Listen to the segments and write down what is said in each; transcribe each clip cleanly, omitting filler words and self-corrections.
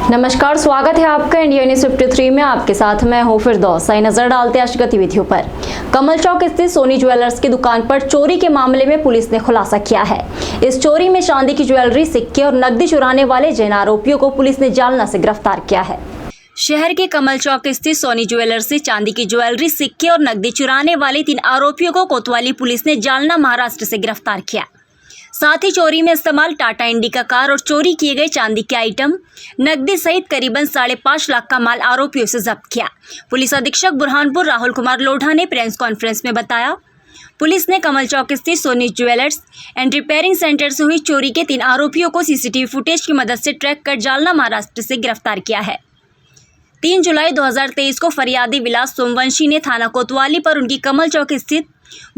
नमस्कार, स्वागत है आपका इंडिया न्यूज 53 में। आपके साथ मैं हूं फिरदौस। सही नजर डालते हैं आज गतिविधियों पर। कमल चौक स्थित सोनी ज्वेलर्स की दुकान पर चोरी के मामले में पुलिस ने खुलासा किया है। इस चोरी में चांदी की ज्वेलरी, सिक्के और नकदी चुराने वाले जिन आरोपियों को पुलिस ने जालना से गिरफ्तार किया है। शहर के कमल चौक स्थित सोनी ज्वेलर्स से चांदी की ज्वेलरी, सिक्के और नकदी चुराने वाले 3 आरोपियों को कोतवाली पुलिस ने जालना, महाराष्ट्र से गिरफ्तार किया। साथ ही चोरी में इस्तेमाल टाटा इंडिका कार और चोरी किए गए चांदी के आइटम, नकदी सहित करीबन 5.5 लाख का माल आरोपियों से जब्त किया। पुलिस अधीक्षक बुरहानपुर राहुल कुमार लोढ़ा ने प्रेस कॉन्फ्रेंस में बताया, पुलिस ने कमल चौक स्थित Soni jewellers and repairing centre से हुई चोरी के 3 आरोपियों को सीसीटीवी फुटेज की मदद से ट्रैक कर जालना, महाराष्ट्र से गिरफ्तार किया है। 3 जुलाई 2023 को फरियादी विलास सोमवंशी ने थाना कोतवाली पर उनकी कमल चौक स्थित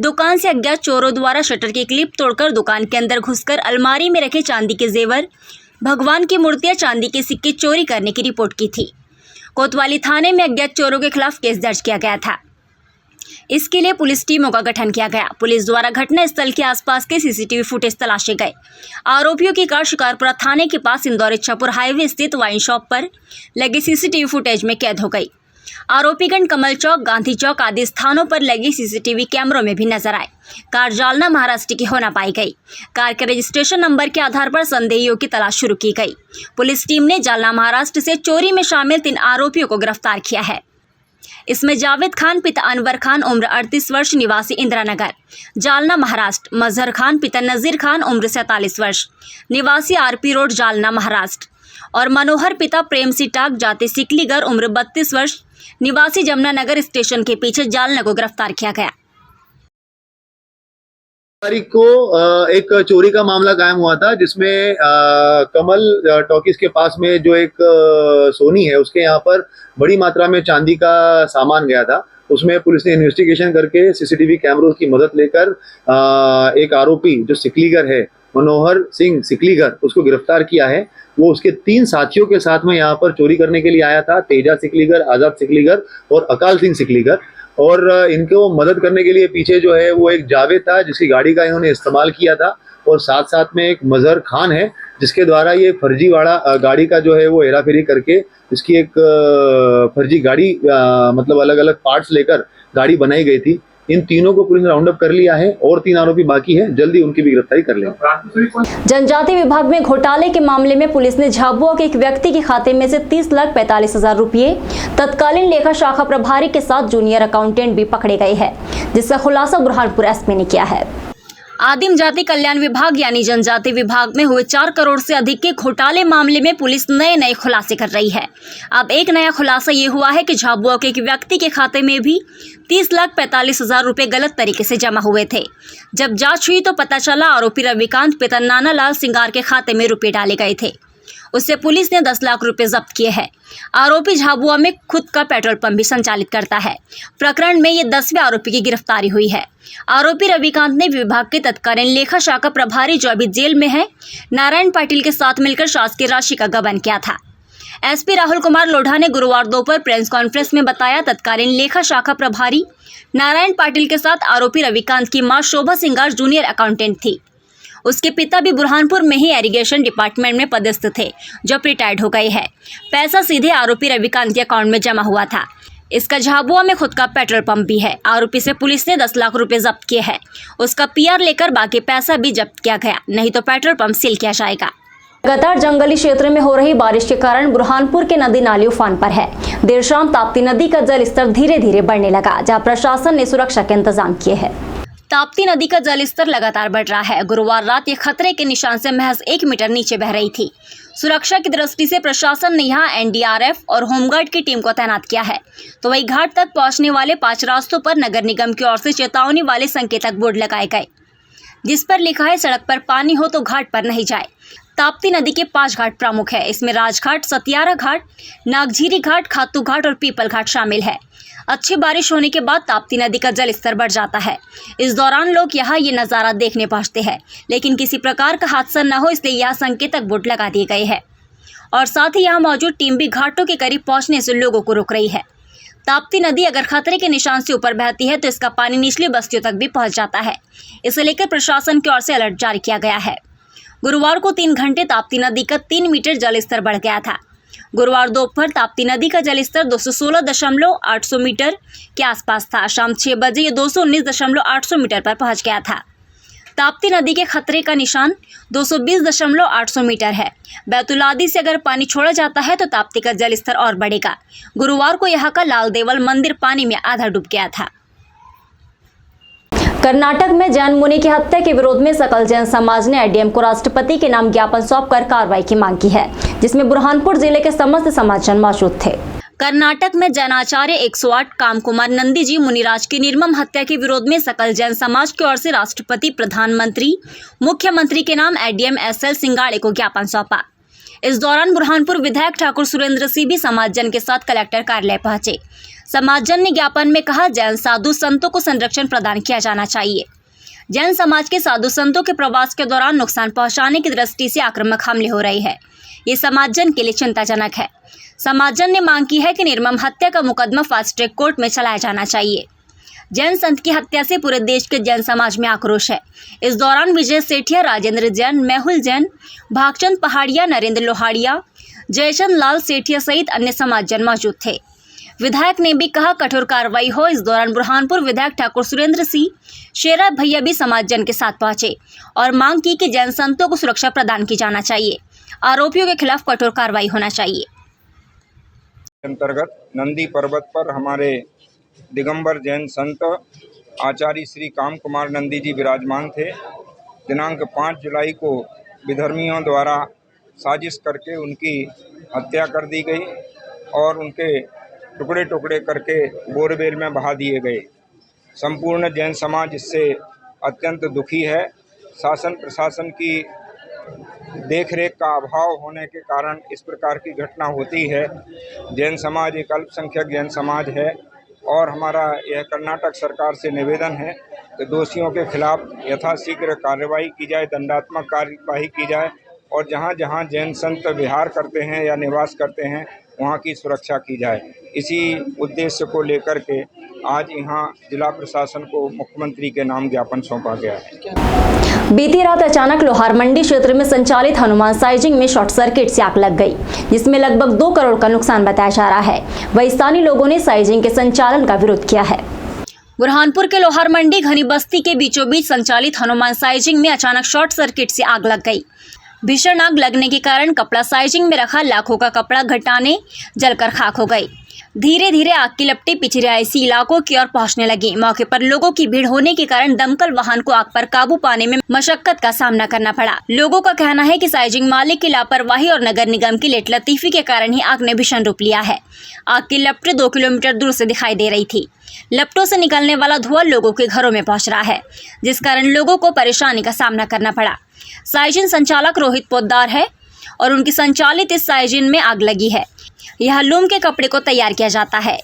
दुकान से अज्ञात चोरों द्वारा शटर की क्लिप तोड़कर दुकान के अंदर घुसकर अलमारी में रखे चांदी के जेवर, भगवान की मूर्तियां, चांदी के सिक्के चोरी करने की रिपोर्ट की थी। कोतवाली थाने में अज्ञात चोरों के खिलाफ केस दर्ज किया गया था। इसके लिए पुलिस टीमों का गठन किया गया। पुलिस द्वारा घटना स्थल के आसपास के सीसीटीवी फुटेज तलाशे गए। आरोपियों की कार शिकारपुरा थाने के पास इंदौर इच्छापुर हाईवे स्थित वाइन शॉप पर लगे सीसीटीवी फुटेज में कैद हो गई। आरोपीगण कमल चौक, गांधी चौक आदि स्थानों पर लगे सीसीटीवी कैमरों में भी नजर आए। कार जालना, महाराष्ट्र की होना पाई गई। कार के रजिस्ट्रेशन नंबर के आधार पर संदेहियों की तलाश शुरू की गई। पुलिस टीम ने जालना, महाराष्ट्र से चोरी में शामिल 3 आरोपियों को गिरफ्तार किया है। इसमें जावेद खान पिता अनवर खान, उम्र 38 वर्ष, निवासी इंदिरा नगर, जालना, महाराष्ट्र; मजहर खान पिता नजीर खान, उम्र 47 वर्ष, निवासी आरपी रोड, जालना, महाराष्ट्र; और मनोहर पिता प्रेम सिटाक, जाति सिकलीगर, उम्र 32 वर्ष, निवासी जमुना नगर स्टेशन के पीछे, जालना को गिरफ्तार किया गया। तारीख को एक चोरी का मामला कायम हुआ था, जिसमें कमल टॉकीज के पास में जो एक सोनी है, उसके यहाँ पर बड़ी मात्रा में चांदी का सामान गया था। उसमें पुलिस ने इन्वेस्टिगेशन करके सीसीटीवी कैमरों की मदद लेकर एक आरोपी जो सिकलीगर है, मनोहर सिंह सिकलीगर, उसको गिरफ्तार किया है। वो उसके 3 साथियों के साथ में यहाँ पर चोरी करने के लिए आया था। तेजा सिकलीगर, आजाद सिकलीगर और अकाल सिंह सिकलीगर। और इनको मदद करने के लिए पीछे जो है वो एक जावेद था, जिसकी गाड़ी का इन्होंने इस्तेमाल किया था। और साथ साथ में एक मजहर खान है, जिसके द्वारा ये फर्जीवाड़ा गाड़ी का जो है वो हेराफेरी करके इसकी एक फर्जी गाड़ी मतलब अलग अलग पार्ट्स लेकर गाड़ी बनाई गई थी। इन तीनों को पुलिस ने राउंड अप कर लिया है और 3 आरोपी बाकी हैं। जल्दी उनकी भी गिरफ्तारी कर लेंगे। जनजाति विभाग में घोटाले के मामले में पुलिस ने झाबुआ के एक व्यक्ति के खाते में से 30,45,000 रुपये, तत्कालीन लेखा शाखा प्रभारी के साथ जूनियर अकाउंटेंट भी पकड़े गए हैं, जिसका खुलासा बुरहानपुर एसपी ने किया है। आदिम जाति कल्याण विभाग यानी जनजाति विभाग में हुए 4 करोड़ से अधिक के घोटाले मामले में पुलिस नए खुलासे कर रही है। अब एक नया खुलासा ये हुआ है कि झाबुआ के एक व्यक्ति के खाते में भी 30,45,000 रुपए गलत तरीके से जमा हुए थे। जब जांच हुई तो पता चला आरोपी रविकांत पिता नाना लाल सिंगार के खाते में रुपए डाले गए थे। उससे पुलिस ने 10 लाख रुपए जब्त किए हैं। आरोपी झाबुआ में खुद का पेट्रोल पंप भी संचालित करता है। प्रकरण में ये 10वें आरोपी की गिरफ्तारी हुई है। आरोपी रविकांत ने विभाग के तत्कालीन लेखा शाखा प्रभारी, जो अभी जेल में है, नारायण पाटिल के साथ मिलकर शासकीय राशि का गबन किया था। एसपी राहुल कुमार लोढ़ा ने गुरुवार दोपहर प्रेस कॉन्फ्रेंस में बताया, तत्कालीन लेखा शाखा प्रभारी नारायण पाटिल के साथ आरोपी रविकांत की मां शोभा सिंगार जूनियर अकाउंटेंट थी। उसके पिता भी बुरहानपुर में ही इरिगेशन डिपार्टमेंट में पदस्थ थे, जो रिटायर्ड हो गए हैं। पैसा सीधे आरोपी रविकांत के अकाउंट में जमा हुआ था। इसका झाबुआ में खुद का पेट्रोल पंप भी है। आरोपी से पुलिस ने 10 लाख रुपए जब्त किए हैं। उसका पीआर लेकर बाकी पैसा भी जब्त किया गया, नहीं तो पेट्रोल पंप सील किया जाएगा। लगातार जंगली क्षेत्र में हो रही बारिश के कारण बुरहानपुर के नदी नाले उफान पर है। देर शाम ताप्ती नदी का जल स्तर धीरे धीरे बढ़ने लगा, जहाँ प्रशासन ने सुरक्षा के इंतजाम किए हैं। ताप्ती नदी का जलस्तर लगातार बढ़ रहा है। गुरुवार रात ये खतरे के निशान से महज 1 मीटर नीचे बह रही थी। सुरक्षा की दृष्टि से प्रशासन ने यहाँ एनडीआरएफ और होमगार्ड की टीम को तैनात किया है। तो वही घाट तक पहुंचने वाले 5 रास्तों पर नगर निगम की ओर से चेतावनी वाले संकेतक बोर्ड लगाए गए, जिस पर लिखा है, सड़क पर पानी हो तो घाट पर नहीं जाए। ताप्ती नदी के 5 घाट प्रमुख है। इसमें राजघाट, सतियारा घाट, नागझीरी घाट, खातू घाट और पीपल घाट शामिल है। अच्छी बारिश होने के बाद ताप्ती नदी का जल स्तर बढ़ जाता है। इस दौरान लोग यहाँ ये नज़ारा देखने पहुँचते हैं, लेकिन किसी प्रकार का हादसा न हो इसलिए यहाँ संकेतक बोर्ड लगा दिए गए हैं। और साथ ही यहाँ मौजूद टीम भी घाटों के करीब पहुँचने से लोगों को रोक रही है। ताप्ती नदी अगर खतरे के निशान से ऊपर बहती है तो इसका पानी निचली बस्तियों तक भी पहुँच जाता है। इसे लेकर प्रशासन की ओर से अलर्ट जारी किया गया है। गुरुवार को 3 घंटे ताप्ती नदी का 3 मीटर जल स्तर बढ़ गया था। गुरुवार दोपहर ताप्ती नदी का जलस्तर 216.800 मीटर के आसपास था। शाम 6 बजे ये 219.800 मीटर पर पहुंच गया था। ताप्ती नदी के खतरे का निशान 220.800 मीटर है। बैतुलादी से अगर पानी छोड़ा जाता है तो ताप्ती का जलस्तर और बढ़ेगा। गुरुवार को यहाँ का लाल देवल मंदिर पानी में आधा डूब गया था। कर्नाटक में जैन मुनि की हत्या के विरोध में सकल जैन समाज ने एडीएम को राष्ट्रपति के नाम ज्ञापन सौंपकर कार्रवाई की मांग की है, जिसमें बुरहानपुर जिले के समस्त समाजजन मौजूद थे। कर्नाटक में जैनाचार्य 108 कामकुमार नंदी जी मुनिराज की निर्मम हत्या के विरोध में सकल जैन समाज की ओर से राष्ट्रपति, प्रधानमंत्री, मुख्यमंत्री के नाम एडीएम एसएल सिंगाड़े को ज्ञापन सौंपा। इस दौरान बुरहानपुर विधायक ठाकुर सुरेंद्र सिंह भी समाजजन के साथ कलेक्टर कार्यालय पहुंचे। समाजजन ने ज्ञापन में कहा, जैन साधु संतों को संरक्षण प्रदान किया जाना चाहिए। जैन समाज के साधु संतों के प्रवास के दौरान नुकसान पहुंचाने की दृष्टि से आक्रामक हमले हो रहे हैं। ये समाजजन के लिए चिंताजनक है। समाजजन ने मांग की है कि निर्मम हत्या का मुकदमा फास्ट ट्रैक कोर्ट में चलाया जाना चाहिए। जैन संत की हत्या से पूरे देश के जैन समाज में आक्रोश है। इस दौरान विजय सेठिया, राजेंद्र जैन, मेहुल जैन, भागचंद पहाड़िया, नरेंद्र लोहाड़िया, जयचंद लाल सेठिया सहित अन्य समाजजन मौजूद थे। विधायक ने भी कहा, कठोर कार्रवाई हो। इस दौरान बुरहानपुर विधायक ठाकुर सुरेंद्र सिंह, शेरा भैया भी समाजजन के साथ पहुंचे और मांग की कि जैन संतों को सुरक्षा प्रदान की जाना चाहिए। आरोपियों के खिलाफ कठोर कार्रवाई होना चाहिए। अंतर्गत नंदी पर्वत पर हमारे दिगंबर जैन संत आचार्य श्री काम कुमार नंदी जी विराजमान थे। दिनांक 5 जुलाई को विधर्मियों द्वारा साजिश करके उनकी हत्या कर दी गई और उनके टुकड़े टुकड़े करके बोरवेल में बहा दिए गए। संपूर्ण जैन समाज इससे अत्यंत दुखी है। शासन प्रशासन की देखरेख का अभाव होने के कारण इस प्रकार की घटना होती है। जैन समाज एक अल्पसंख्यक जैन समाज है और हमारा यह कर्नाटक सरकार से निवेदन है कि दोषियों के खिलाफ यथाशीघ्र कार्रवाई की जाए, दंडात्मक कार्यवाही की जाए और जहाँ जहाँ जैन संत विहार करते हैं या निवास करते हैं वहाँ की सुरक्षा की जाए। इसी उद्देश्य को लेकर के आज यहाँ जिला प्रशासन को मुख्यमंत्री के नाम ज्ञापन सौंपा गया है। बीती रात अचानक लोहार मंडी क्षेत्र में संचालित हनुमान साइजिंग में शॉर्ट सर्किट से आग लग गई, जिसमें लगभग 2 करोड़ का नुकसान बताया जा रहा है। वहीं स्थानीय लोगों ने साइजिंग के संचालन का विरोध किया है। बुरहानपुर के लोहार मंडी घनी बस्ती के बीचों बीच संचालित हनुमान साइजिंग में अचानक शॉर्ट सर्किट से आग लग गई। भीषण आग लगने के कारण कपड़ा साइजिंग में रखा लाखों का कपड़ा घटाने जलकर खाक हो गई। धीरे धीरे आग की लपटें पिछड़े रिहायशी इलाकों की ओर पहुंचने लगी। मौके पर लोगों की भीड़ होने के कारण दमकल वाहन को आग पर काबू पाने में मशक्कत का सामना करना पड़ा। लोगों का कहना है कि साइजिंग मालिक की लापरवाही और नगर निगम की लेट लतीफी के कारण ही आग ने भीषण रूप लिया है। आग की लपटें 2 किलोमीटर दूर से दिखाई दे रही थी। लपटों से निकलने वाला धुआं लोगों के घरों में पहुंच रहा है, जिस कारण लोगों को परेशानी का सामना करना पड़ा। साइजिन संचालक रोहित पोद्दार है और उनकी संचालित इस साइजिन में आग लगी है। यह लूम के कपड़े को तैयार किया जाता है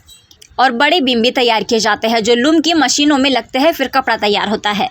और बड़े बीम भी तैयार किए जाते हैं जो लूम की मशीनों में लगते हैं, फिर कपड़ा तैयार होता है।